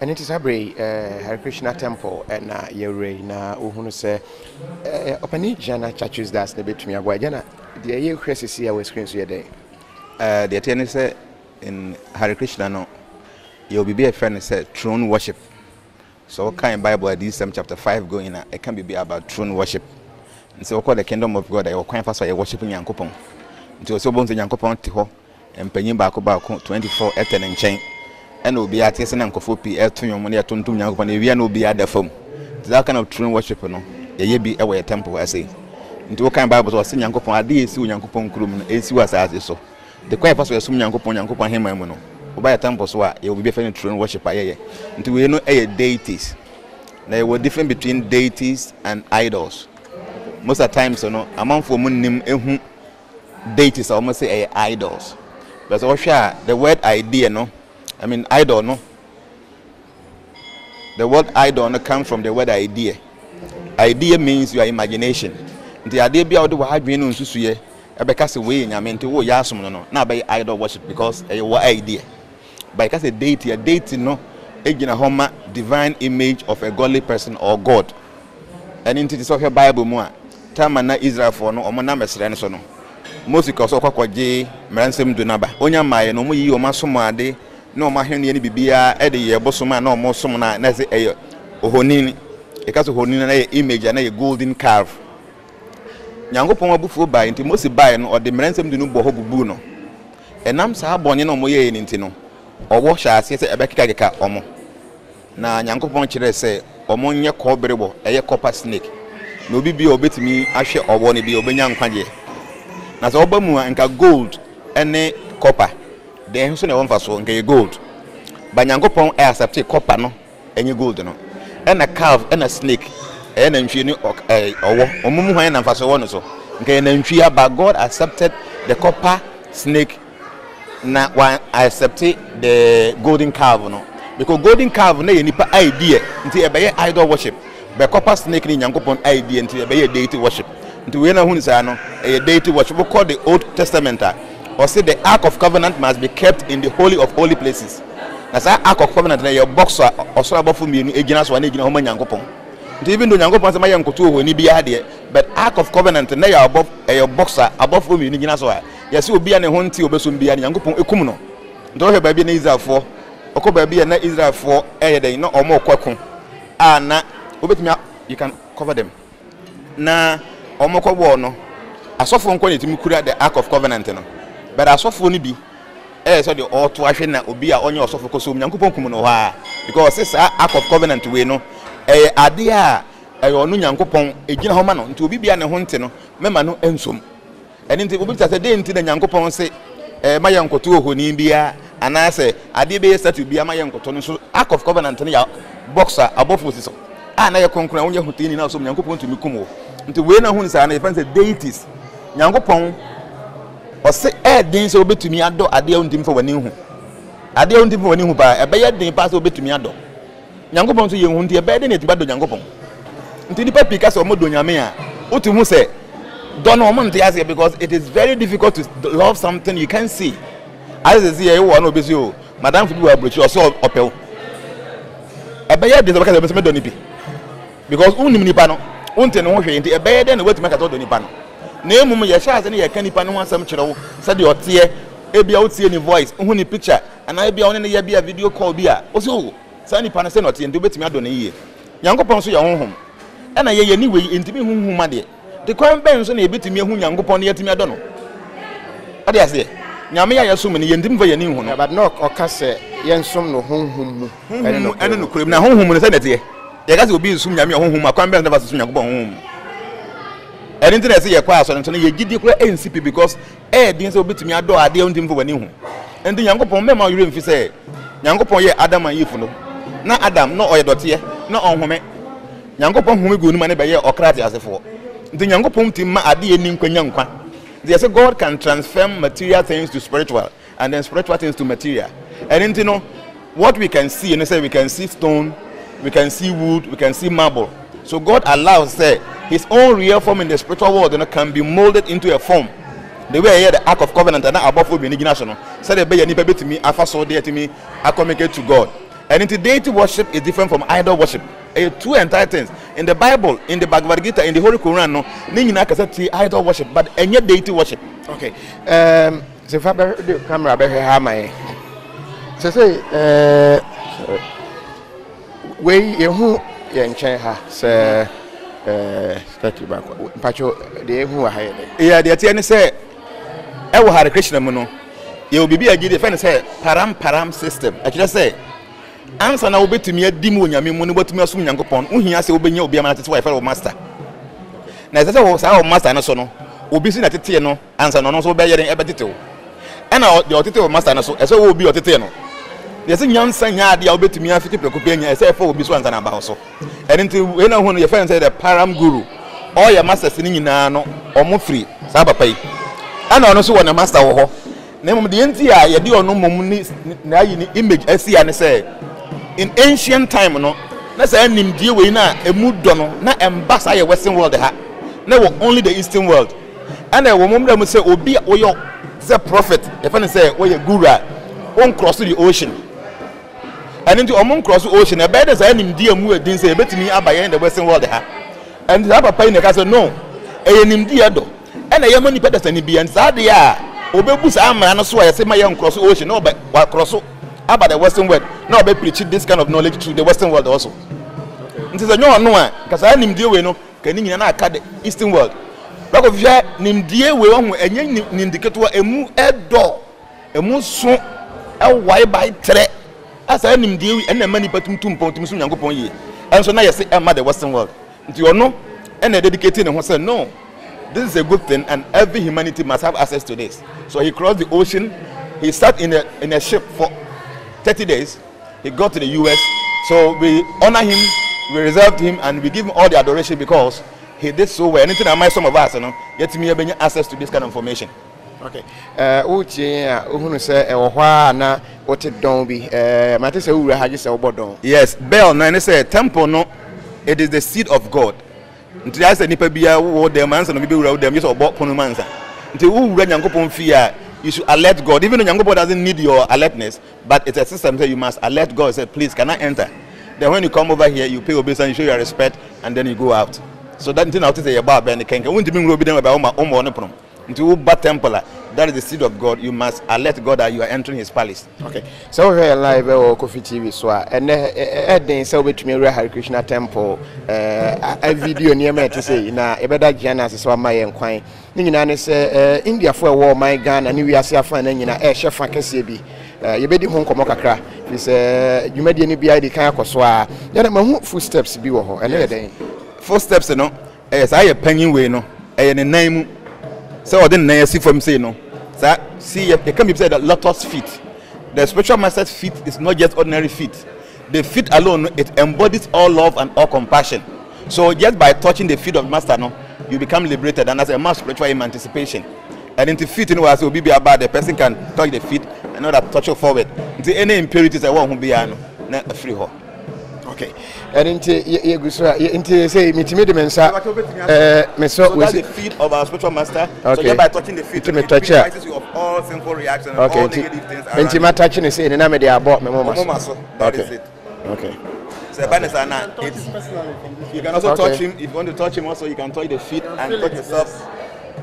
And it is a Hare Krishna temple and Yuri na Uhunu say open Jana churches that's the bit to me a Jana. The year Christ see our screens your day. The attendant said in Hare Krishna no, you'll be a friend said throne worship. So what kind of Bible at this chapter 5 going it can be about throne worship. And so called the kingdom of God, I will quite fast by worshiping Yankopon. Until so bones in Yankopon Tiho and Penny Bako 24 Etten and chain. And will be at yes and Kofi to your money at Tuntum Yankopon, if you no be at the phone. That kind of throne worship, no, ye be away a temple, I say. Into what kind of Bible was seen Yankopon, I did see Yankopon Krum, as you as so. The quiet person was assuming Yankopon him, Mono. By a temple, so you will be defending throne worship. Until we know a deities. There were different between deities and idols. Most of the times, you know, among for moon deities, I almost say idols. But also the word idea, no, I mean idol, no. The word idol no comes from the word idea. Idea means your imagination. The idea be out of been on Susuye, a because way in Yamen to Yasum, no, not by idol worship because a idea. But because a deity, no, a Homer, divine image of a godly person or God. And into the Bible more. Tamana Israel for no, or Monama Serensono. Most because of Quaji, Meransem Dunaba. Onya Maya, no more you, Masumade, no Mahani Bibia, Eddie, Bosoma, no more Somana, Nazi, a Honini, a cast of Honina image and a golden calf. Yango Poma Buffo by into Mosi Bayan or the Meransem Dunubo Buno. And I'm Sabon no Moye in Intino. Or wash as yes a Bekaka Omo. Na Yanko Ponchire say, Omonia Cobrebo, a copper snake. No be obey me, I share or want to be obeying Quanje. Nas Obamu and gold and copper. Then soon one for so and gold. But Yankopon accept copper no, any gold no. And a calf and a snake, and then she knew or Mumu and for so on so. Okay, then she but God accepted the copper snake. Now one accepted the golden calf no. Because golden calf no any idea until a idol worship. But copper snake in Yankopon idea until a deity worship. Until we know who is a deity worship. We call the Old Testament. Or say the Ark of Covenant must be kept in the holy of holy places. That's our Ark of Covenant. Your boxer or so about for me, Eginas one Egin Homan Yankopon. Even though Yankopon is my young couture when he be here, but Ark of Covenant and they are above a boxer above for me in Eginas. Yes, will be an honti or Besum be an Yankopon Ekuno. Don't have baby in Israel for Oko baby and Israel for a day, no or more quackon. Ah, na, you can cover them. Na, or more no. I saw from quality to create the Ark of Covenant. But I saw for be so the all to actually not be on your sofa because this Ark of Covenant we know a idea a new Yankopon a Jinahomano to be an hunting, Memano ensum. And into the day into the Yankopon say, my uncle to who need be and I say, I did be said to be my uncle Tony, so Ark of Covenant and boxer above was so. And I conquer only who tin in some Yankopon to Mikumo. Into when I want to say, deities Yankopon. Or say, things will be to me, I don't think for one new. I don't think for one new by a bad day pass over to me. Yankopon to you won't be a bad in it, but the Yankopon. Until the Picas or Modunyamea, Utumu say, don't want to ask because it is very difficult to love something you can't see. As I say, one of you, Madame Fubu Abridge or so uphill. A bad day of the Medonipi. Because only Nipano, until no into a bad and wait to make a total Nipano. Name your chance and you can't even some channel. Said your tear, a be out see any voice, only picture, and I be on any be a video call beer. Also, Sunny Panasenot and do bet me I don't hear. Young upon your own home. And I hear anyway into me whom money. The crime bands only a bit to me whom young upon yet me I don't know. I dare say, Yamia assume any and didn't for your new one, but knock or casse, Yansum no home. I don't know, now home is anything. There has to be soon Yamia home, my crime band never soon home. And internet say acquire until you give you NCP because didn't so bit to me I don't think for new. And the young upon memory you say, young upon ye Adam and Eve no. Not Adam, no oil dot here, no on home. Young upon whom we go money by year or crazy as a four. The young upon team adi in Quenyanqua. There's a God can transfer material things to spiritual and then spiritual things to material. And you know what we can see, and say we can see stone, we can see wood, we can see marble. So God allows his own real form in the spiritual world can be molded into a form. The way I hear the Ark of Covenant and above will be national. Said the bay and to me, I first saw there to me, I communicate to God. And into deity worship is different from idol worship. Two entire things. In the Bible, in the Bhagavad Gita, in the Holy Quran, no, nina kasati idol worship, but any deity worship. Okay. So if I the camera, I my. So say, we who yenchen ha say, start back. Pacho the who are higher. Yeah, the attorney say, I will have a Christian mono. You will be a good defense, say, param system. I just say. Answer na obe tumi adi mu onyame mu ne botumi asum nyankopon uhia se obenya obi amana tete wife master na ese se wo sa master no so no obi si na tete no answer no no so be yere ebetete wo ena de otete wo master no so ese wo obi otete no de se nyansa nya ade a obetumi afiti preko pe nya ese fa obi so answer na ba so enti we na hu no ye fa say the param guru all your masters ni nyina no omo free sa papa yi ana ono so wo na master wo ho na mum de enti a ye de ono mum ni na yi ni image asia ne say in ancient time no na say nimdie we na emu do no na embasa ye western world ha na wo only the eastern world and wo mum dem say obi oyo say prophet if any say we guru on cross the ocean and into omon cross the ocean e be dey say nimdie mu edin say betimi abaye in the western world ha and that papa in the say no e nimdie do and e yemani pedestal ni bi and say dey a obebu say amara no so ye say maye cross the ocean no be cross about the western world now be preaching this kind of knowledge to the western world also nti say no no a kasa nimdie we no kani nyina na aka the eastern world back of ya nimdie we ho enye nimdiketo emu edo emu so why by tre asa nimdie we na mani patumtum pontum so nyankopon ye enso na yesi ema the western world nti ono na dedicating ne ho say no, this is a good thing and every humanity must have access to this. So he crossed the ocean, he sat in a ship for 30 days, he got to the US. So we honor him, we reserved him, and we give him all the adoration because he did so well. Anything I might some of us, you know, get me access to this kind of information. Okay. Yes, Bell, no, say temple, no, it is the seed of God. Until I said, Nipa Bia, who the man, and maybe them just about Ponumanza. Until who ran Yanko fear, you should alert God. Even though Yanko doesn't need your alertness, but it's a system that you must alert God. Say, please, can I enter? Then when you come over here, you pay obeisance, you show your respect, and then you go out. So that thing out is a bar, and the king. Won't be robbing about my own problem. Into bad temple, that is the seed of God. You must alert God that you are entering His palace. Okay. So we are live on Kofi TV, so and then so we to Hare Krishna temple. A video near me to say na ebeda Jana so my enquire. Nina say India for war my gun and we are safe and na chef kese bi. You be the home komo kakra. Is you made any bi the kan akoswa. Ya na mahu footsteps bi wo ho. And then footsteps no. Yes, I penny way no. E ne nan mu. So I didn't see from say no. So see, they can be said that lotus feet. The spiritual master's feet is not just ordinary feet. The feet alone, it embodies all love and all compassion. So just by touching the feet of the master, no, you become liberated, and as a mass spiritual emancipation. And into feet, you know, as will be about the person can touch the feet and not that touch it forward. Into any impurities, I want to be not free her. Okay. And into say me mensa so that's the feet of our spiritual master. Okay. So just by touching the feet, it purifies you of all sinful reactions and all negative things. Into my touching is saying na me dey abort me mama. That is it. Okay. So you can also touch him. If you want to touch him also, you can touch the feet and touch yourself.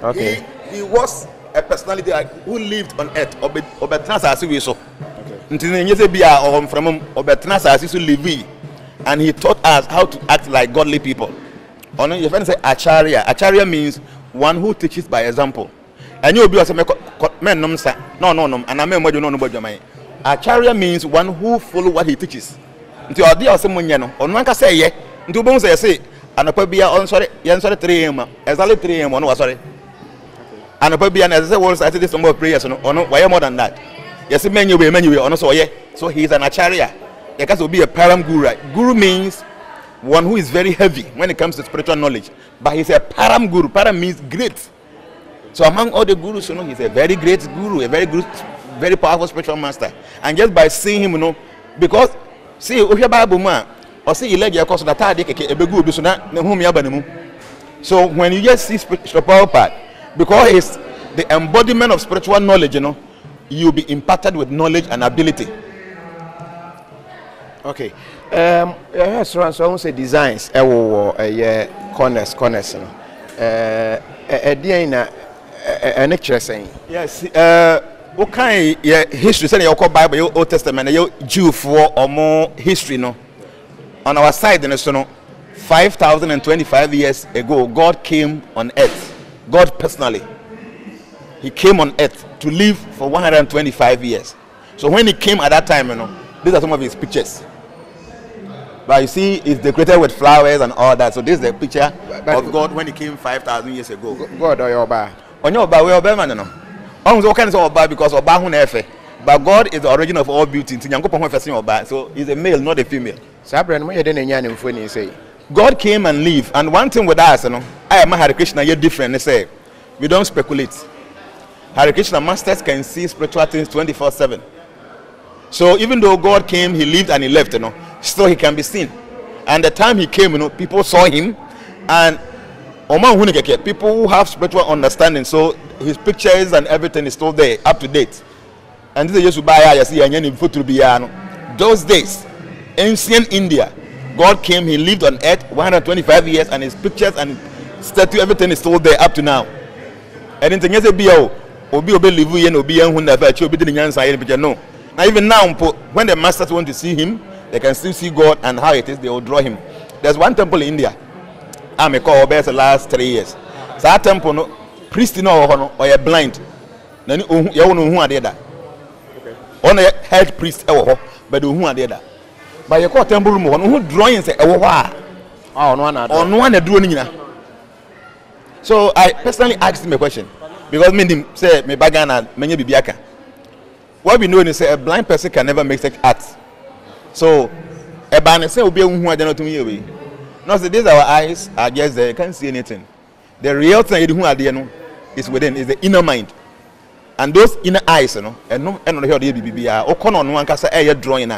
Okay. He was a personality who lived on earth. Obetnas as so. Until you say be a from Obetnas as you live. And he taught us how to act like godly people. Your friend say acharya. Acharya means one who teaches by example. And you'll be a man, no, and I remember you know about your mind. Acharya means one who follow what he teaches. Until our dear someone, you know, on one can say, yeah, into bones say, and a probably on sorry, yan sorry 3 a.m. Exactly 3 a.m. No, sorry. And a probably as I was, I did some more prayers, or no, why more than that? Yes, menu, on so yeah. So he is an acharya. There can be a param guru. Guru means one who is very heavy when it comes to spiritual knowledge. But he's a param guru. Param means great. So among all the gurus, you know, he's a very great guru, a very good, very powerful spiritual master. And just by seeing him, you know, because see, or see, so when you just see spiritual power, because he's the embodiment of spiritual knowledge, you know, you'll be impacted with knowledge and ability. Okay. Restaurants so say designs corners no. Na lecture saying. Yes, what kind history say your Bible, Old Testament, your Jew for or more history no. On our side, in the 5,025 years ago, God came on earth. God personally, He came on earth to live for 125 years. So when He came at that time, these are some of His pictures. But you see, it's decorated with flowers and all that. So this is the picture of God when He came 5,000 years ago. God or your bar? On your bar, we are better, no. Almost all kinds of bar because of bar who never. But God is the origin of all beauty. So He's a male, not a female. God came and lived, and one thing with us, I am a Hare Krishna, you're different. They say we don't speculate. Hare Krishna masters can see spiritual things 24/7. So even though God came, He lived and He left, still He can be seen. And the time He came, people saw Him, and people who have spiritual understanding, so His pictures and everything is still there, up to date. And this is just buy those days, ancient India, God came, He lived on earth 125 years, and His pictures and statue, everything is still there up to now. And in the no. Now even now, when the masters want to see Him, they can still see God and how it is, they will draw Him. There's one temple in India, I may call the last 3 years. So that temple, no priest or you're blind. Then you know who are there. On a head priest, but who are there. But you call temple room who drawing say no one drawing. So I personally asked him a question because me say me bagana many bibiaka. What we know is say a blind person can never make such art. So a ban say obi who are not to me. No, so these our eyes are just there, you can't see anything. The real thing who are there is within, is the inner mind. And those inner eyes, and no here the BBB are on one cast a drawing.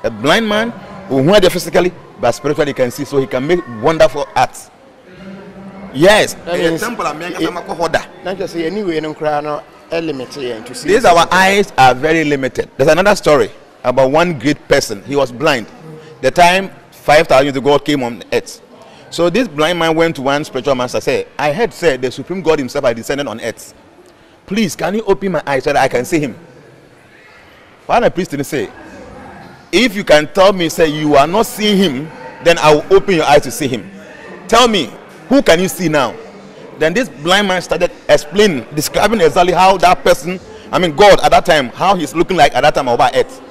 A blind man who are there physically but spiritually can see, so he can make wonderful art. Yes, these our eyes are very limited. There's another story about one great person. He was blind. The time 5,000 years ago God came on earth. So this blind man went to one spiritual master, said, I heard said the supreme God Himself had descended on earth. Please, can you open my eyes so that I can see Him? What the priest didn't say, if you can tell me, say you are not seeing Him, then I will open your eyes to see Him. Tell me, who can you see now? Then this blind man started explaining, describing exactly how that person, God at that time, how He's looking like at that time over earth.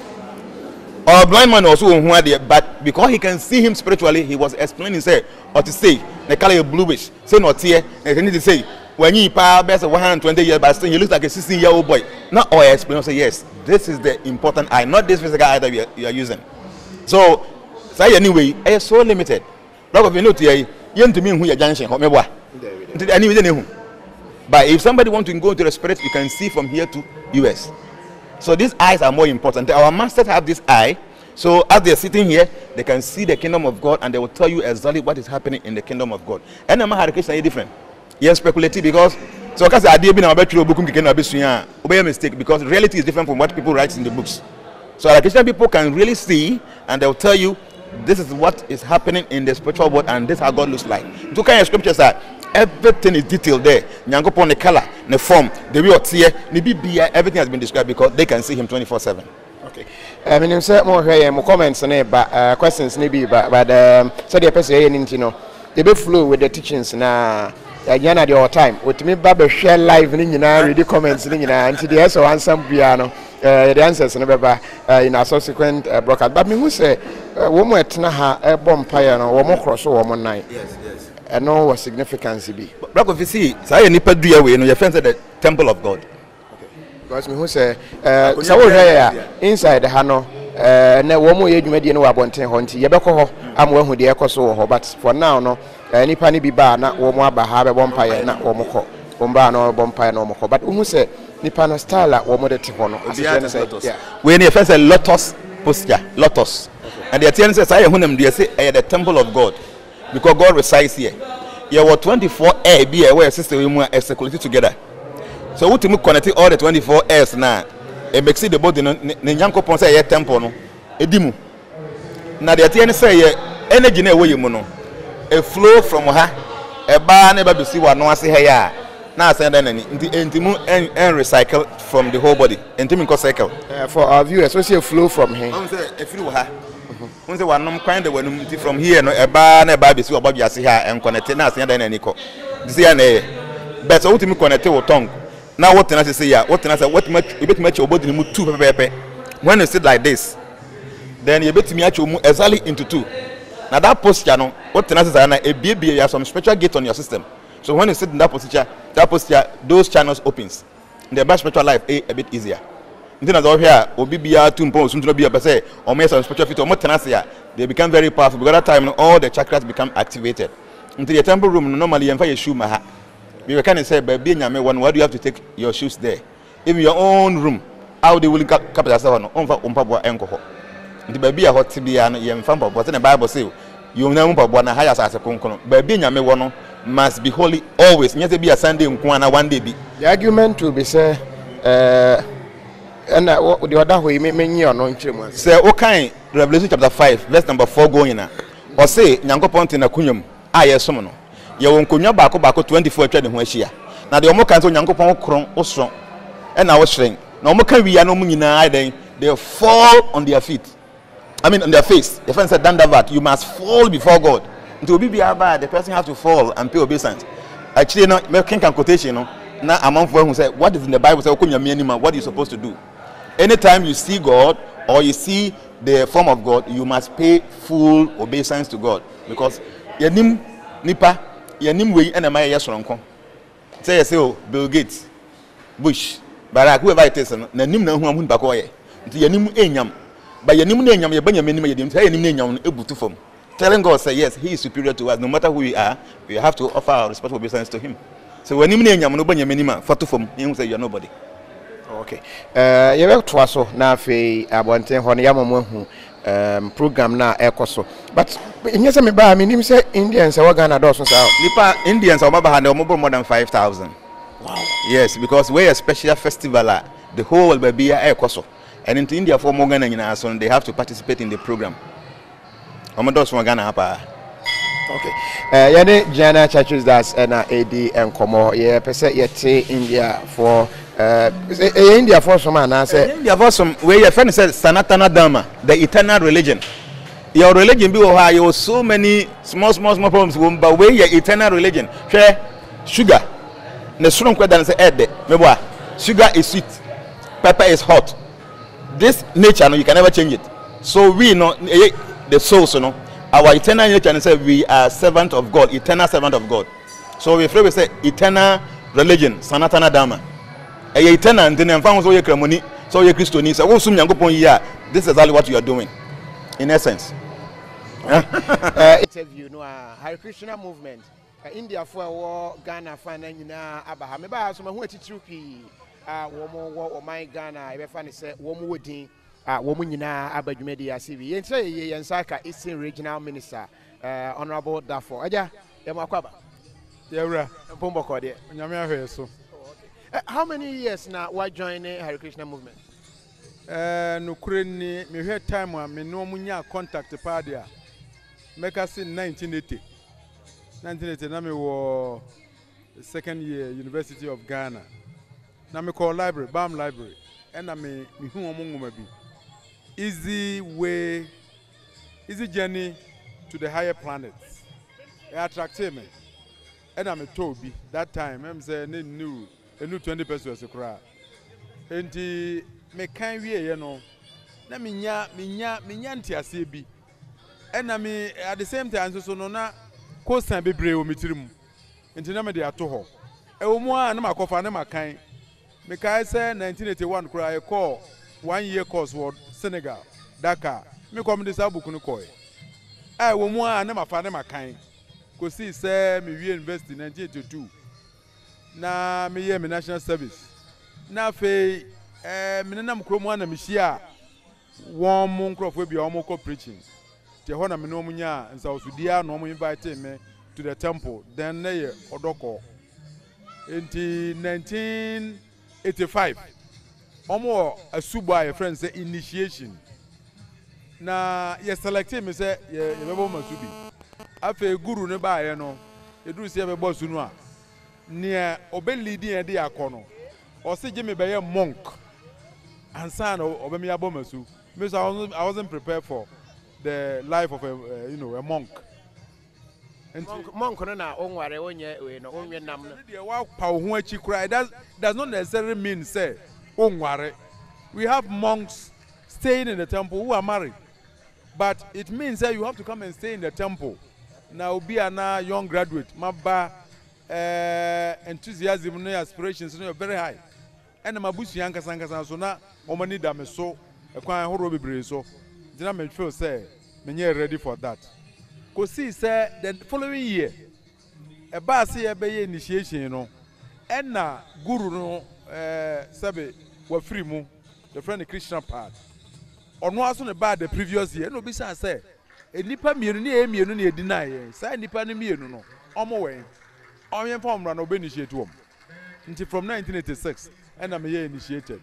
Or a blind man also who had there, but because he can see Him spiritually, he was explaining, say, or to say, they call it a bluish, say not here, they need to say, when you pass 120 years, but still he looks like a 16-year-old boy. Not all I explain, say, yes, this is the important eye, not this physical eye that you are using. So anyway, it's so limited. But if somebody wants to go to the spirit, you can see from here to US. So these eyes are more important. Our masters have this eye. So as they're sitting here, they can see the kingdom of God and they will tell you exactly what is happening in the kingdom of God. And I'm Hare Krishna is different. Yes, speculative because so because I did be about true book obey a mistake because reality is different from what people write in the books. So Hare Krishna people can really see and they'll tell you this is what is happening in the spiritual world and this is how God looks like. So kind of scriptures are everything is detailed there. Nyankopon the color, the form, the way of here, everything has been described because they can see Him 24/7. Okay. I mean, more comments on it, but questions maybe, but so the person they be flow with the teachings now. Again at your time, with me, Baba share live in read the comments in until the answer answer piano. The answers never in a subsequent broadcast. But me who say, woman at Naha, a bomb pioneer, or more cross or one night. Yes. And no what significance be. But if you see, say nipa do away, your friends at the temple of God. Because me who say, so inside the Hano, na one more you made no abonten honti, Yabako, I'm one who the echo so, but for now, no, any penny be bar, not one more have a vampire, not one more, bomba no vampire no more. But who say, Nipano style at one more tihono, when you first a lotus posture, lotus, and the attendant says, I am they say, the temple of God. Because God resides here. There were 24 air be where sister we are circulated together. So what to connect all the 24 airs now? It makes it the body the Nyankopon say temple no. Edimu. na the thing say energy na we mu no a flow from her e ba na ba be si wa no ase ha ya na say na nani entimu and recycle from the whole body entimu ko cycle for our viewers so see a flow from here am say e free ha un say wa nom kwan de wanum from here no e ba na be si wa ba ase ha en connect na say na nani ko this ya na but so ultimate connect with tongue now what can I say ya what can I say what much you bet much your body mu two pepe when you sit like this then you bet me actually exactly into two. Now that posture, no, what can I say? A baby, you have some special gate on your system. So when you sit in that posture, those channels opens. The best spiritual life a bit easier. Then as over here, Obibia, Tumpo, soon to be a say, or make some special fit or more tenacia, they become very powerful. Because that time, all the chakras become activated. Into the temple room, normally, and for your shoe, maha. You can say, by being a man, why do you have to take your shoes there? In your own room, how they will capture yourself on Umpabwa alcohol. The baby a hot tibian, yam fampa, but in the Bible say, you know, Pabwana hires as a concono. Baby, Yame must be holy always. Yes, be a Sunday one day be. The argument will be say, and what the other way may you know, say, okay, Revelation chapter 5, verse number 4 going on. Or say, Yanko Pont in a cunyum, I assume. You won't kunya bako 24 trading when she. Now the Omo can't Yanko Pont cron or strong. And I was saying, no more can we are no munina, they fall on their feet. I mean, on their face. The friend said, Dandavat, you must fall before God. To be bad, the person has to fall and pay obeisance. Actually, no, making a quotation, no. Now, among who say, what is in the Bible? Say, what are you supposed to do? Anytime you see God or you see the form of God, you must pay full obeisance to God. Because yanim nipa, yanim way and a maya yasronko. Say, Bill Gates, Bush, Barack, whoever it is, nanim na who am bakoye. Yanim enyam. But your name able to form. Telling God say yes, He is superior to us. No matter who we are, we have to offer our respectful obeisance to Him. So when you name for to form, you say you're nobody. Okay. You will to us now fe abonten ho na yamomo program na ekoso. But in yes me ba me nim say Indians are Ghana do so say. Nipa Indians are more than 5,000. Wow. Yes, because we a special festival the whole will be ekoso. And in India, for Morgan and so they have to participate in the program. Okay. Yane Jana churches that's AD and Komo. Yeah, percent yet India for India for some man. I say India for some where your friend said Sanatana Dharma, the eternal religion. Your religion be where you so many small problems, but where your eternal religion. Share sugar. The strong question say sugar is sweet, pepper is hot. This nature, no, you can never change it. So we know the souls, you know, our eternal nature, and say we are servant of God, eternal servant of God. So we say eternal religion, Sanatana Dharma. Eternal, and then found so you money, so you Christian. So this is exactly what you are doing, in essence. Interview no Hare Krishna movement. India for Ghana finding Abraham. Maybe I have some who are teaching. Womo my Ghana ebe fa ne se womo wodin womo nyina abadwumadi asibi yen say yen saka Eastern Regional Minister Honorable Dafo aja dem akwaba yewra mpomboko de nyame ahwe so. How many years now why join Hare Krishna movement? No kureni me hwe time a me no munya contact party a meka sin 1980 na me wo second year University of Ghana. Na me call library, BAM library, and I me hu omongoma bi. Easy journey to the higher planets. It attracted me. And I me told bi that time I'm say new 20 pesos a cry. And me kan wie you know. Na me nya ntiase bi. And I me at the same time so no na course be brave o mitirim. Enti na me de ato ho. E wo mu a na makofa na makan. Because I said 1981 I call 1 year course for Senegal, Dakar. Me come this abukunu koi. I will more and my father my kind. Cause see say me we invest in 1982. Na me year me national service. Na fe me nam kromo na me shia one month crop we be almost preaching. Te ho na me no munya nsa osudia no mo invite me to the temple. Then na ye odoko. In 1985 omo asuba your friends say initiation na ye select me say ye bebo masubi afa guru ne ba ye no eduru se bebo su no a ne obe leading e de akono o se je me be ye monk ansa no obe me abo masu me so I wasn't prepared for the life of a monk. Monk no na onware onye we no onwe nam no de wa pa ho achi kra does not necessarily mean say onware. We have monks staying in the temple who are married, but it means that you have to come and stay in the temple. Now be a young graduate maba enthusiasm no aspirations no very high, and mabusu yanka sanka so na omani da me so ekwan horo bebre so dina me feel say me ready for that. Kosi say the following year e ba se ye be initiation no na guru no sabe wa free mu the friend Christian part ono aso ne ba the previous year no be say enipa mienu ne emienu ne edina ye say enipa ne mienu no omo wen onye form na obe initiate wom nti from 1986 na me initiated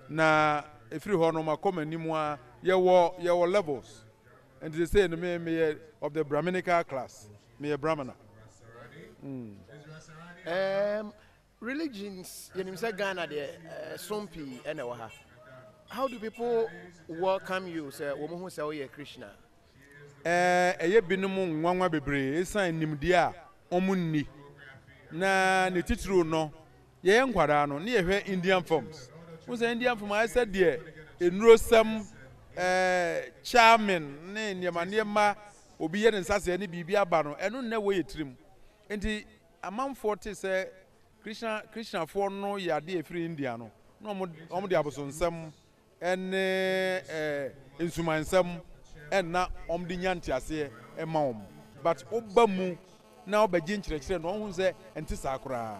na free ho no ma come animu a ye wo levels. And they say me of the Brahminical class, me a Brahmana. Religions, you say Ghana de Sompi enewaha. How do people welcome you? Say woman who say oh yeah Krishna. Eye binumu nwanwa bebre esan nimdia omunni. Na ne titru no ye nkwara no ne ye Indian forms. Who say Indian form I said there enrosam charming ne niema obi ye nsase ne bibia ba no eno na wo yetrim enti amanfo te se Christian for no ya de efiri India no omo de abosonsam ene insumansam enna omo de nyante ase e ma but oba mu na obaje nkyerɛkyerɛ no hu se enti sakura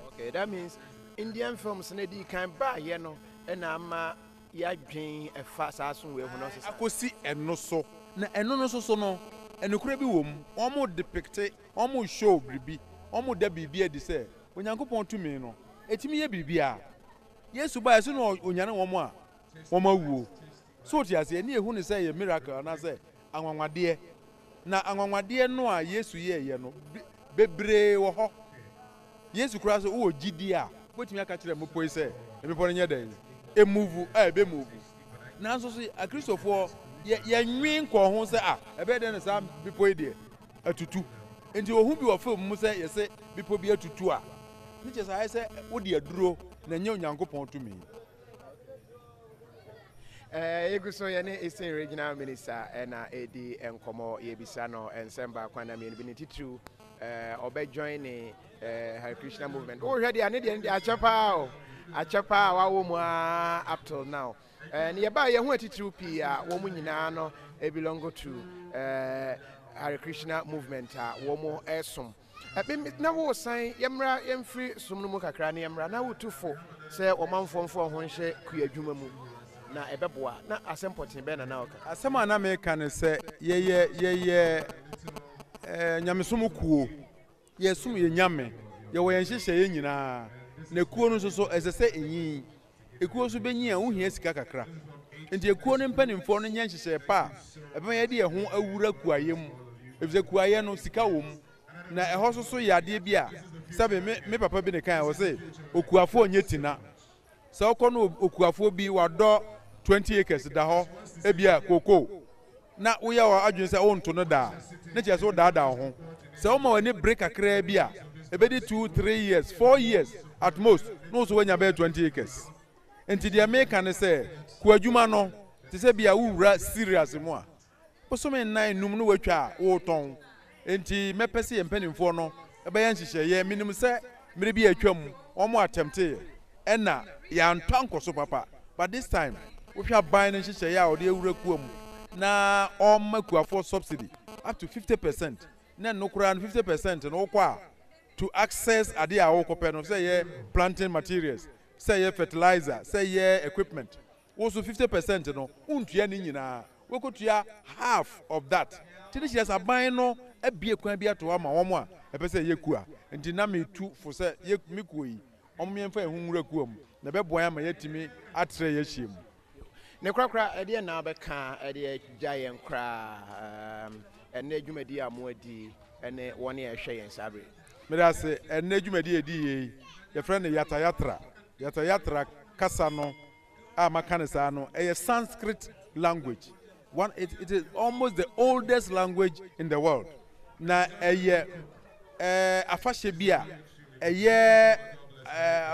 okay, that means Indian films na di kan ba ye no na ama ya dwen e fa saaso we hu no sesa akosi eno so na eno no so no enukura bi wom omo depict omo show bribi omo da bibi edi se onyankopon tumi no etimi ye bibi a Yesu ba yesu no onyane womo a womo wuo so ti ase eni ehu ne se ye miracle na se anwanwade na anwanwade no a Yesu ye no bebre wo ho Yesu kura so wo gidi a botimi aka kire mo poi se emepo nye den e move be move na so a Christopher ye nwin ko ho se ebe den sa bipo ide atutu enti ohun bi wo film mu se ye se bipo bi atutu a ni che sa se wo de aduro na nya onyankopon tumi eguso ye ne Eastern Regional Minister na edi enkomo ye bisa no ensemba kwana me bi ni titru obe join Hare Krishna movement oh hwe de ane de achapa wa wo mu up till now ne ba ye ho atitru pi a wo mu nyina no e belong to Hare Krishna movement a wo mu esom na wo san yemra yemfri som no mu kakra ne yemra na wo tufo se o manfomfo ho nhye kuadwuma mu na ebeboa na asempotin be na oka asema na me kan se ye nyamesom kuo ye sum ye nyame ye wo yenhyehyɛ ye nyina na kuo no so esese enyi ekuo so benyi a wo hia sika kakra enti ekuo no mpanimfo no nya nhyehyɛ pa ebe ye de ye ho awura kuaye mu efise kuaye no sika wo mu na eho so yade bi a sabe me papa bi ne kan wo se okuafo onye tina se okono okuafo bi wado 20 acres da ho ebia koko na wo ya wa adwun se wo nto no da na che se wo da ho se wo ma wani break akra bi a ebedi 2 3 years 4 years at most no so wanya be 20 acres enti dia me kan se ku adwuma no te se bia wo wura serious mu a posome nan num no watwa wo ton enti mepese ye mpanimfo no ebe ya nhyehyɛ ye minim se mere bi atwam omo attempte ena ya ntankoso papa but this time we hwa ban nhyehyɛ ya ode ewura kuam na makuafo subsidy up to 50% na nokura 50% no kwa to access ade a wo kopɛ no say ye planting materials say ye fertilizer say ye equipment also 50% no untua ni nyina we kotua half of that tini yes aban no abie kwan bi ato ama wo mo a epese ye kua nti na me tu fo say ye mikuo yi omyemfa ehunwura kuam na beboa ama yatimi atre ye hyem ne krakra e de na beka e de giant kra ene dwumadi amodi ene woni e hwe yen sabre me da se ene dwumadi edi ye your friend yata kasa no makane sa no a Sanskrit language. It is almost the oldest language in the world. Na afashe bia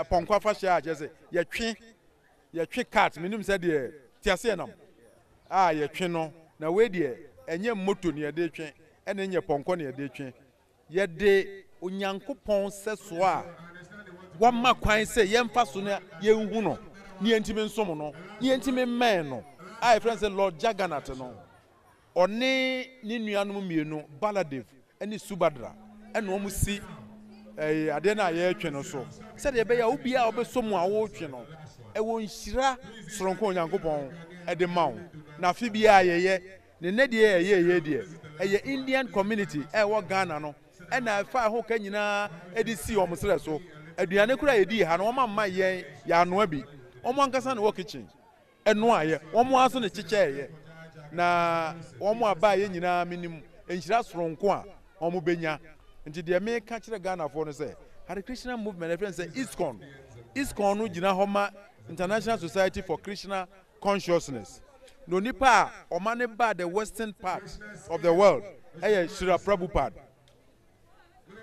ponko afashe a je ye twe cat minimum said de tiase nam ye twe no na we de enye moto ne de twe ene enye ponko ne de twe ye de onyankopon seso a wama kwan se yemfa so na yenhu no ni entime nsom no ni entime men no I friend say Lord Jagannath no oni ni nuanom mienu Baladev eni Subhadra ene omu si ade na ye twe no so se de be ya obi a obesom a wo twe no e won hira soronko onyankopon e de mawo na afi bia ye ne de ye de e Indian community e wo Ghana no e na fa ho ka nyina e di si omo sere so aduane kura ye di ha no ma ye ya no abi omo ankasa na wo kitchen eno aye omo aso ne chiche ye na omo aba ye nyina minim enhira soronko a omo benya nti de me ka kire Ghana for no say Hare Krishna movement friend say ISKCON no gina homa International Society for Krishna Consciousness no nipa o mane ba the western part of the world Srila Prabhupada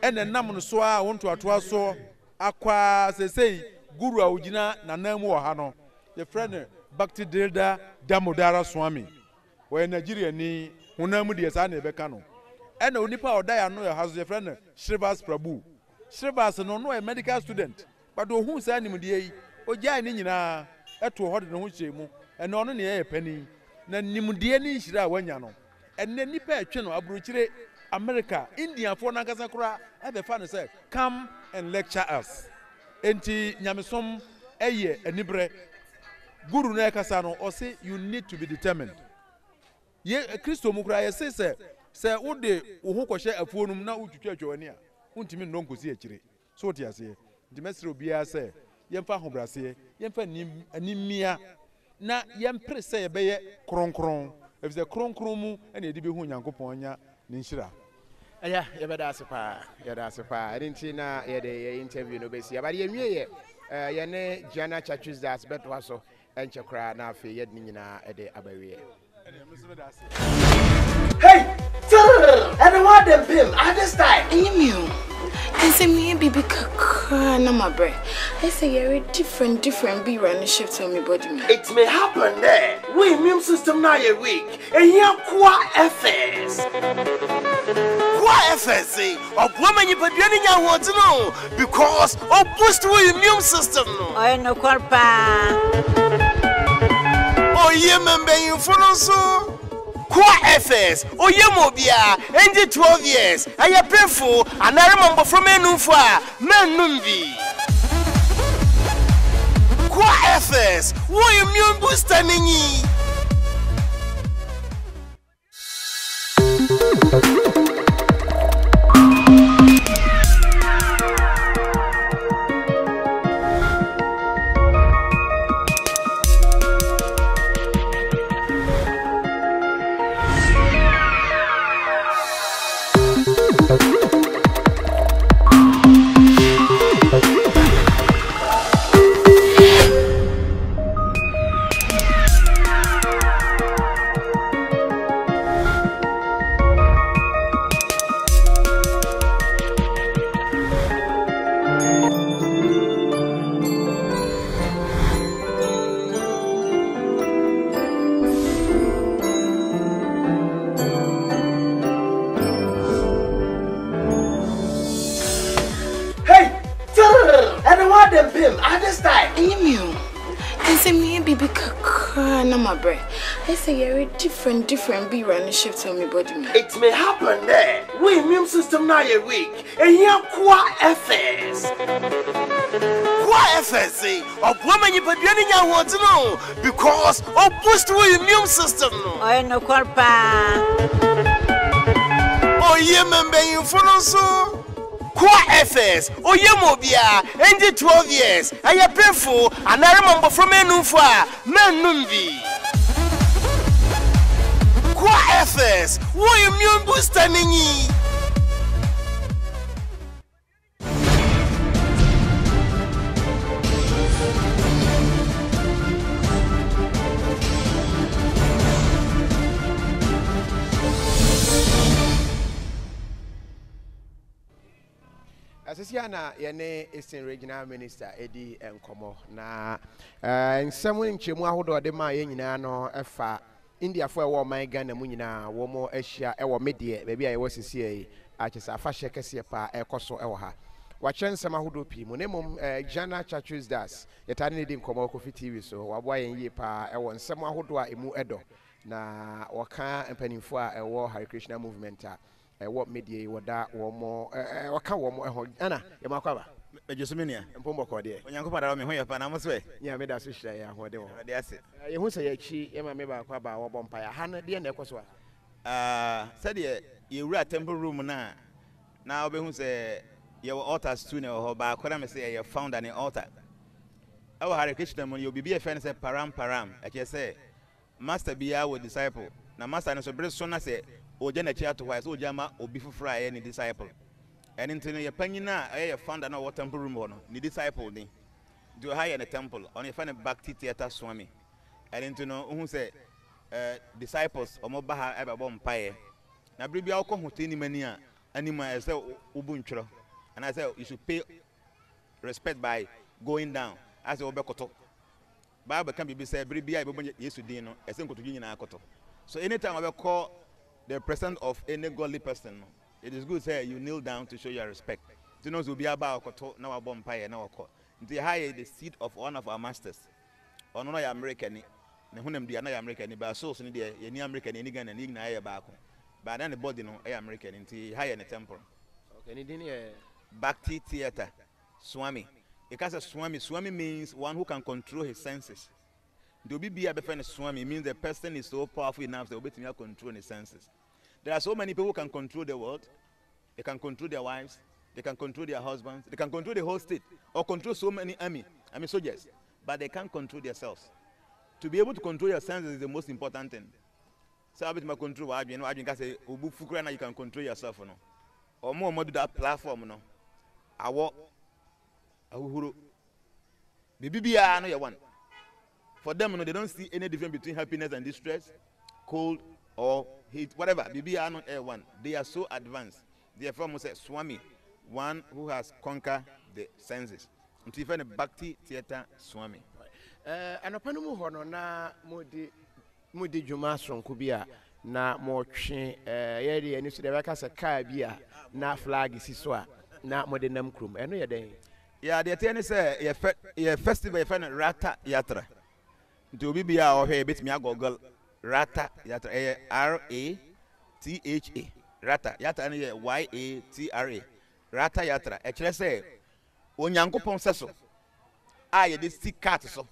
ene nam no so a wonto atoa so akwa say guru a ugina nanamu wo ha no your friend Bhakti Dilda Damodara Swami we Nigeria ni hunamu de sa na ebeka no ene onipa odaya no your house your friend Srivas Prabhu Srivas no a medical student but ohun sa nim de yi ogya ni nyina eto ho de ho hyemu ene ono ne ye pani na nimde ni nhira wanya no ene nipa etwe no aburochire America India for nankasa kura ebe fa no say come and lecture us enti nyamesom eye enibre guru na kasa no o say you need to be determined ye Kristo mu kura ye say wo de wo ho kohye afuonum na utwitwa atwani a untimi no nkosi akire so ti ase di mesre obia say yemfa hobrase yemfa animia na yempre say yebeye kronkron if the kronkron mu ene edi be hu nyankopon nya ni nhira aya yebeda asepa adinti na ye interview no besi abade ye wie ye ne Jana Churches das betwa so enche kra na afi ye nyina ede abawie hey and what them pim at this time you I say me baby kaka na my breath. I say you're different be running shift on me body. It may happen there. We immune system now you're weak. And here qua FS. Qua FS of woman you put in your water no because of boost the immune system no. I no corpa. Oh yeah man be you for so. Kwa FS, Oyemobia, and 12 years. I am painful, and I remember from Menumfa, Menumbi. Kwa FS, why immune booster ningy? I say you're different be running shift on me body. It may happen there. We immune system now you're weak. And here qua FS. Qua FS of woman you put in your water no because of boost the immune system no. I no corpa. Oh yeah man be you for no so. Kwa FS, Oyemobia, and 12 years. I am painful, and I remember from Menumfa, Menumbi. FS. What immune booster ninyi? Asisiana yene Eastern Regional Minister Eddie Nkomo na nsɛm nkyɛmu ahodo de ma yɛ nyinaa no ɛfa India fo ɛwɔ man Ghana mu nyinaa wɔ mo ahyia ɛwɔ medie baabi a yɛwɔ sisi yi akyesa afa hyɛ kɛseɛ pa ɛkɔso ɛwɔ ha wakyerɛ nsɛm ahodo pii mu ne mom Jana Churches das yɛtade ne di nkɔmɔ Kofi TV so waboa yɛn yie pa ɛwɔ nsɛm ahodo a emu ɛdɔ na wɔka mpanimfo a ɛwɔ Hare Krishna movement a what media wada womo waka womo eho ana ye makwaba Ejusumenia mpombo ko de onyanko pada me ho ye pa na mo so e nya me da so hira ya ho de wo de ase ye hu se ye chi ye ma me ba kwa ba wo bompa ya ha na de na ekoso said ye wura temple room na obehu se ye altars too na ho ba kwara me se ye found an altar our Hare Krishna mo ye obibi e fe ne se param e che se master bia wo disciple na master no so bre so na se oje na chia to why so oje ma obi fufura ye ni disciple and into ye panyina ye founder na what temple room no ni disciple ni do high in the temple on ye find bhakti theater swami and into no who say disciples omo ba ha e be bom pae na bre bia akọ hote ni mani a anima e say obu ntwero and I say you should pay respect by going down as obe koto Bible can be say bre bia e be Yesu din no e say nkoto nyina akoto so anytime we call the presence of any godly person, it is good to say you kneel down to show your respect. To know to be about now a bomb pie now. The higher the seat of one of our masters. Or no American, the Hunam the another American, but so soon the any American any gun and ignite back. But then the body no American in the higher in the temple. Okay, ni Bhakti theater, Swami. Because a Swami means one who can control his senses. To be a befriend Swami means the person is so powerful enough to be control his senses. There are so many people who can control the world. They can control their wives. They can control their husbands. They can control the whole state or control so many soldiers. But they can't control themselves. To be able to control your senses is the most important thing. So I bit control. I can say, you can control yourself. Or more do that platform. I walk. Baby, I know you want. For them, they don't see any difference between happiness and distress, cold or heat, whatever. BB are not one. They are so advanced. Therefore, must say Swami, one who has conquered the senses. Until you find a Bhakti theater Swami. And upon hono na mudi juma strong kubia na mochi yedi eni so de waka se car bia na flag siswa na modernam krum. Eno ye den. Yeah, the thing is a festival you find Rata Yatra. To be bia or here bit me a Google Rata Yatra RATHA Rata Yatra and YATRA Rata Yatra. Actually say Onyankopon seso. I this stick cat so.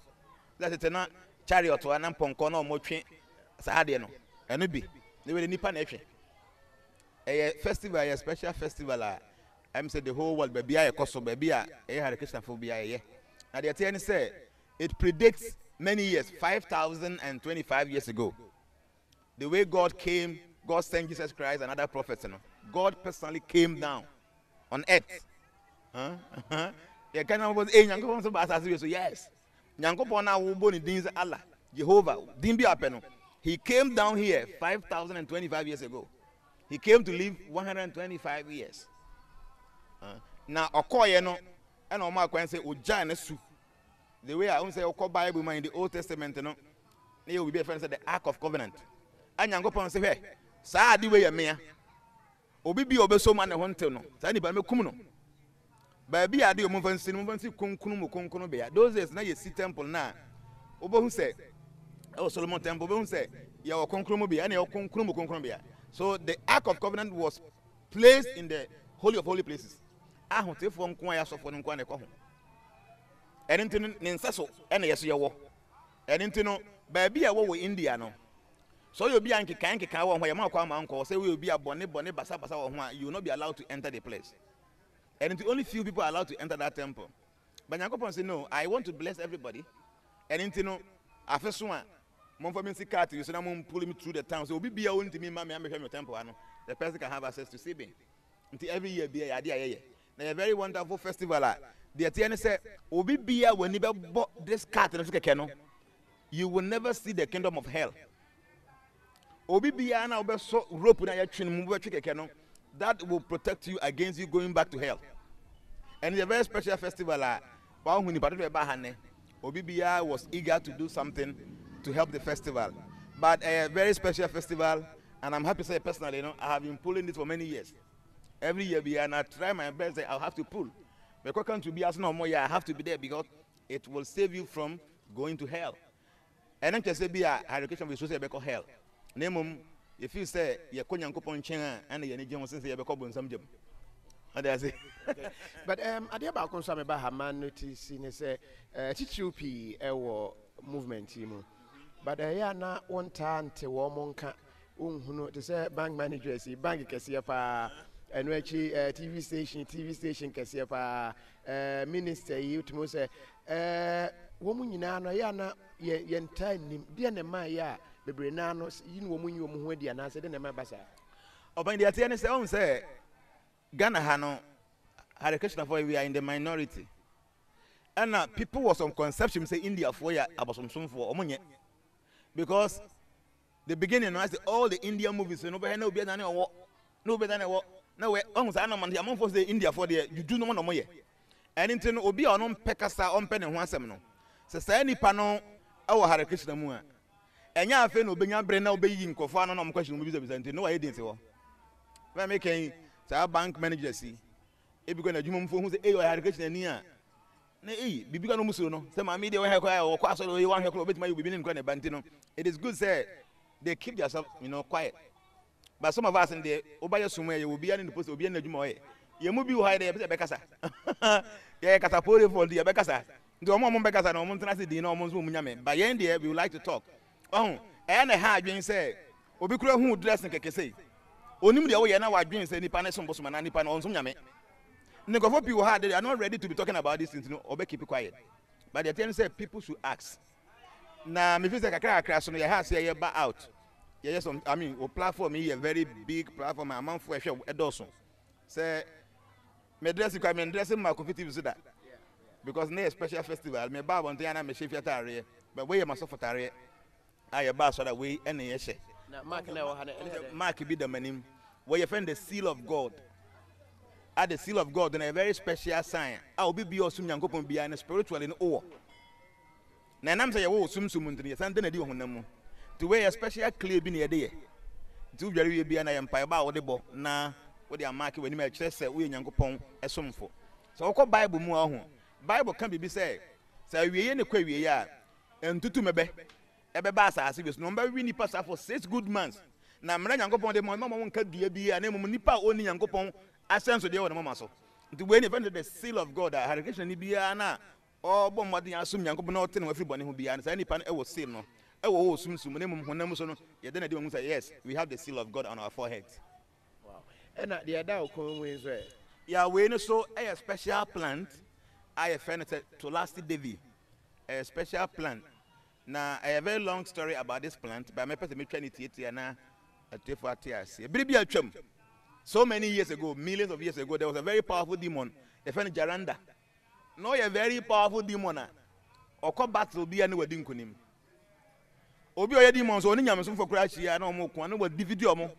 That's it na chariot or an ponko no mo twen saade no. Eno bi. They will nipa na etwe. A festival, a special festival I'm say the whole world baby a koso baby a Hare Krishna phobia ye. Now the thing say it predates many years, 5,025 years ago. The way God came, God sent Jesus Christ and other prophets. You know. God personally came down on earth. Yes. Allah, Jehovah, He came down here 5,025 years ago. He came to live 125 years. Now, Okoye and Omar Kwan say, Ujana Su. The way I won't say Oko Bible in the Old Testament, you will be a friend of the Ark of Covenant. And Yango say, hey, Sa di way a mea. Obibi obeso man a hunter no. Sani by me kumuno. Baby, I do move and see kunkuno bear. Those days, now you see temple now. Obo who say, oh, Solomon Temple, who say, your concrumo be any concrumo. So the Ark of Covenant was placed in the Holy of Holy Places. I want to form Kwaya so for Nkwane Kohu. And into Ninsaso, and yes, your war. And into no, baby, I war India no. So you'll be Anki Kanki Kawa, where your uncle say will be a bonnet basa basa, you will not be allowed to enter the place. And into only few people are allowed to enter that temple. But Yankopon say, no, I want to bless everybody. And into no, after soon, Mom for me see cat, you say I'm pulling me through the town. So be a to me, mammy, I'm your temple. The person can have access to saving. Until every year be a idea. Now a very wonderful festival. The Atiana said, Obi be when you bought this cat and a you will never see the kingdom of hell. Obi be now so rope na your chin move a that will protect you against you going back to hell. And it's a very special festival. Obi Bia was eager to do something to help the festival. But a very special festival, and I'm happy to say personally, I have been pulling it for many years. Every year, and I try my best, I'll have to pull. Because to be as no more, I have to be there because it will save you from going to hell. And then just say, be a education will say, because hell. Name if you say, you're going to go on China and you're going to say, you're going to some job. But I did about concern about her man noticing, say, TQP, movement team. But I am not one time to Womonka, who to say bank managers, bank Cassiapa, and TV station Cassiapa, minister, you to say, woman, you know, Yana, yen time, dear Maya, the Brenanos, you woman, you moody, and I said, in my bazaar. Open the Atianis own say, Ghana Hano had a question of why we are in the minority. And people was on conception say India for ya about some for Omonia. Because the beginning, I said all the Indian movies, no better than a war, no better than a war. No way, almost I know man, the amount for the India for the you do no more. And in turn, Obi on Pekasa on pen and one seminal. So say any panel, our had a Christian moon. And ya feel no being a brain now being Kofano, no question movies of no idea. When making our bank manager see, if you're going to do for who's a had a Christian near. Nay, be no musuno. Some media will have or quite you want to bit my be in Bantino. It is good, sir. They keep themselves, quiet. But some of us in the Obaya somewhere you will be in the post of being a Jumoe. You move you hide a Becassa. Yeah, Catapole for the Becassa. The Omon Becassa no Montanasi Dino almost woman. By end there, we would like to talk. Oh, and a hard being said, Obicro who dress in Kekese. Only the way now I drink any paneson Bosman and Nipan on Sunyame. People they are not ready to be talking about this things, or keep it quiet. But the thing say people should ask. Now, me feel like a crash on your house here out. Yes, I mean, a platform here, a very big platform, amount for a show, a dozen. Say, me dressing, I'm dressing my Kofi to that. Because near a special festival, me bar one day and I'm a chef at area, but where my sofa area, I a bar so that way any issue. Mark be the manim, where you find the seal of God. At the seal of God, and a very special sign. I will be also young couple behind a spiritual in all. Nanam say, oh, sum to something I do on them. To wear a special clear bin a day. To very be an empire about the book. Nah, what they are marking when you make chess, we young couple a sum for. So, I'll Bible more. Bible can be said. So, we in the query yard. And to mebe. Ebe basa as if it's number we need pass for 6 good months. Now, I'm young couple, the mama won't cut the and name Nipa only young couple. I sense the other muscle. To when even the seal of God, I had a question in Biana, or Bombarding assume young couple, not everybody who be answered any pan ever seal no. Oh, soon, when you don't say yes, we have the seal of God on our foreheads. Wow. And at the other ways, yeah, we know so a special plant. I have found it to last Davy, a special plant. Now, I have a very long story about this plant, but my person trying to teach and a baby a chum. So many years ago, millions of years ago, there was a very powerful demon, the friend Jaranda. No, a very powerful demon. Or come back to be any wedding kunim. Obi oya demons only yamasum for crash here, no more, no more dividio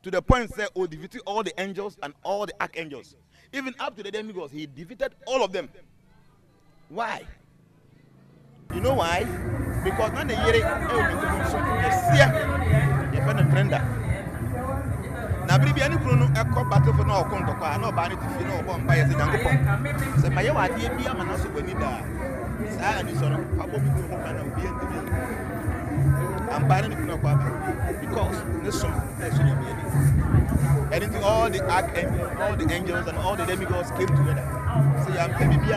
to the point that oh, defeated all the angels and all the archangels. Even up to the demigods, he defeated all of them. Why? You know why? Because when the year you find a trender. Now, baby, any chrono, a cop battle for no conto, no vanity, no one by a young. So, my idea be a man also when you die. And it's on a probably and be I'm buying it because this song is and into all the archangels, all the angels, and all the demigods came together. See, I'm telling you,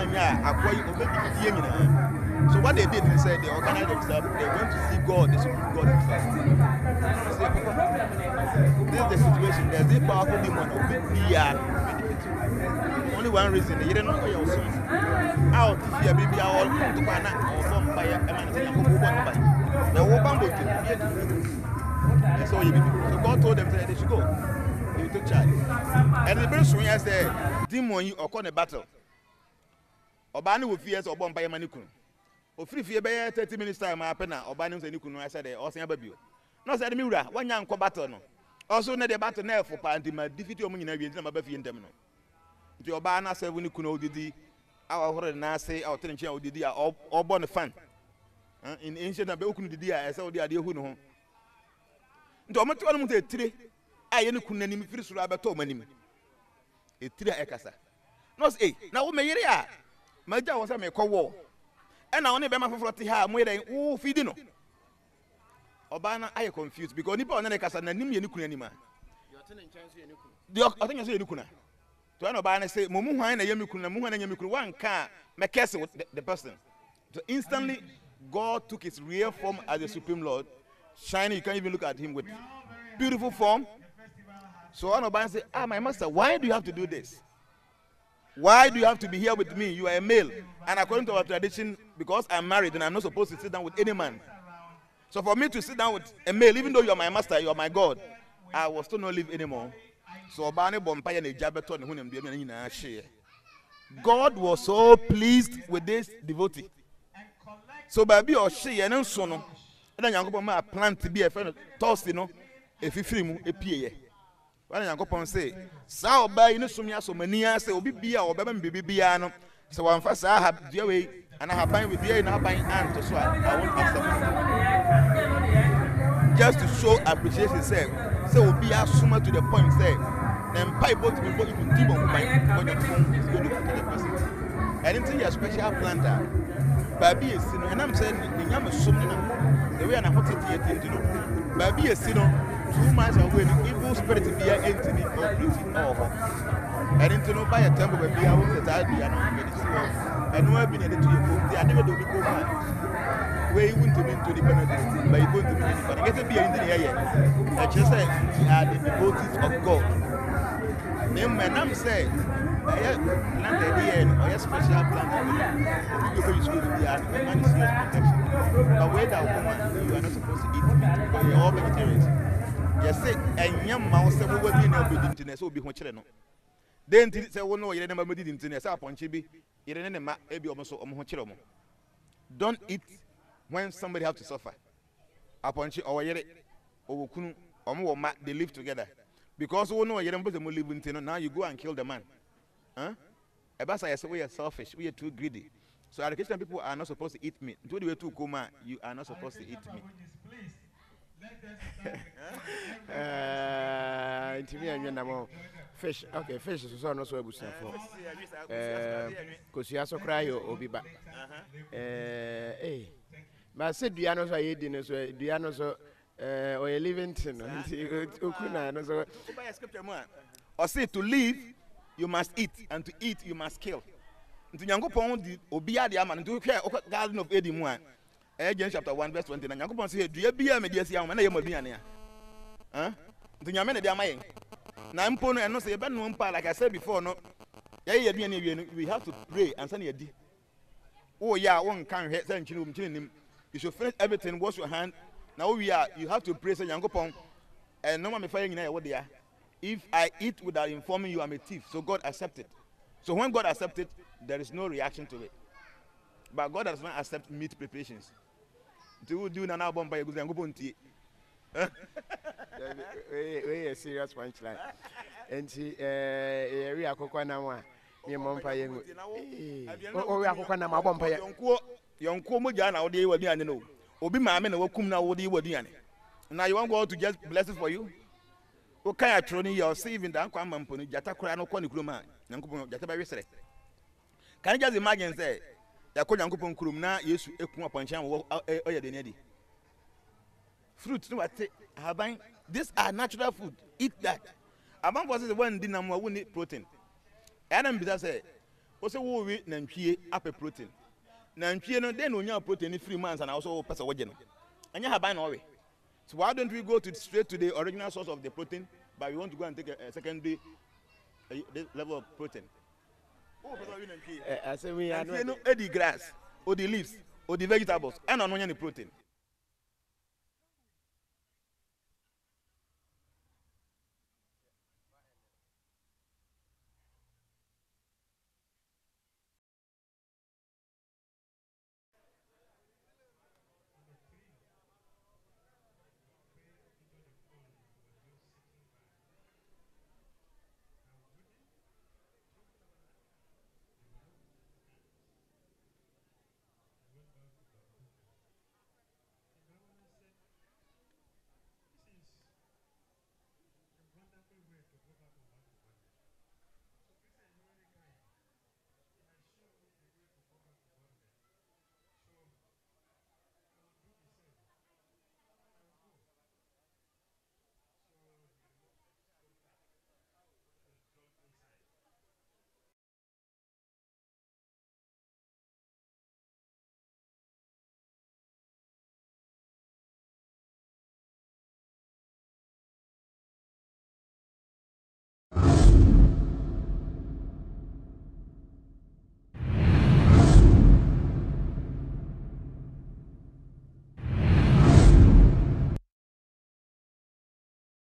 so what they did, they said they organized themselves, they went to see God, they should God himself. This is the situation, there's a powerful demon of only one reason, they didn't know your sons. Out here, maybe all to Pana or from by a man, So God told them that they should go. He took charge. And the first one said, demon you or a battle. Obani will fear or bomb by a manicun. Or free fear by 30 minutes time, I pen or banning the Nikun, I said, or Saint Babu. No, said Mura, one young combatant. Also, not a battle now for Panty, my defeat your money in my Buffy and Terminal. The Obana said, when you could know the our horror and say, our tension of the dear or born a fan. In ancient Abokun the dear, I saw the idea who know. Don't tell them 3. I ain't couldn't name first rabbit to many. A 3 ekasa. No, say, now, may you my job was a make a war. And I only be my for her more than oh, feeding. Obana, I confused because Nippon and Ekasa and Nimi and Nukunima. I think I say Nukuna. To an Obana say, Mumu and Yamukuna, Mumu and Yamukun, one car, make case with the person. So instantly, God took his real form as the Supreme Lord. Shiny, you can't even look at him with beautiful form. So Obana say, my master, why do you have to do this? Why do you have to be here with me? You are a male. And according to our tradition, because I'm married and I'm not supposed to sit down with any man. So for me to sit down with a male, even though you are my master, you are my God, I will still not live anymore. So God was so pleased with this devotee. So baby or she and so no. And then you plan to be a friend of toast, you know, if you free a PA. When you say, Sao by no sumia so many say, be or baby biano. So one first I have the way and I have been with you and I buying aunt so I won't accept. Just to show appreciation, say, so be as summa to the point, say, then pipe both people even deep on my when your phone is going to the person. I didn't see a special planter. Baby is sin, and I'm saying, the young summa, the way I'm not taking to know. Baby is sin. 2 months away, the evil spirit to be an entity or pretty or I didn't know by a temple where we are with the idea and no have been able to your book. They are never doing go back. Where you want to be to the benefit, but you go to be but get to be in the area. I just said, we are the devotees of God. Then my name say, I have planted here or a special plant. You should be man is protection. But where that woman, you are not supposed to eat meat, but you're all vegetarians. Yes, say, and young mouse will be in the internet, so be much. Then say, oh no, you never did internet, upon Chibi, you didn't maybe almost on. Don't eat when somebody have to suffer. Upon Chi or Yere or Kun or more, they live together. Because oh no, you don't put them live in Tino, now you go and kill the man. Huh? Abasa, I say, we are selfish, we are too greedy. So, our Christian people are not supposed to eat meat. Until you to Kuma, you are not supposed to eat meat. To me, and you fish. Okay, fish is also not so good for. Because you also cry or be back. Hey, but I said, do you know so I dinner? So do you know so or you live in Okuna? Or say to live, you must eat, and to eat, you must kill. To Yango Pond, the Obia the Aman, to care Garden of Eddie Moine. James chapter 1, verse 29. Yango say, do you be a mediation when I am a Biania? Huh? To Yamena de Amay. Now I'm pony and no say a bad one part, like I said before, no. We have to pray and send you a D. Oh, yeah, one can't send him. You should finish everything, wash your hand. Now we are, you have to pray, say Yango Pond, and no one be firing in what they are. If I eat without informing you, I'm a thief. So God accepted. So when God accepted, there is no reaction to it. But God does not accept meat preparations. To do an album by a good and We a serious punchline. And she, we are Coquana, your mom pay. Oh, we are Coquana, my bomb pay. Young Comojana, or they were the animal. Obi Mamma, or Kumna, or they were the animal. Now you want God to just bless it for you? Okay, I throw you are saving the Uncle Mamponi, Jatacrano Conicruma, Yanko Jatabarisre. Can you just imagine, say, Yakoyanko Krumna, yes, a Kuma Panchan or Nedi? Fruits, no, I have been. These are natural food. Eat that. Among was the one dinner who need protein. Adam Biza say, also, we Nampi up a protein. Nampi, no, then when you have protein in 3 months and also pass a wagon. And you have been away. So why don't we go straight to the original source of the protein, but we want to go and take a secondary level of protein? I say we are not the grass, or the leaves, or the vegetables, and on the protein.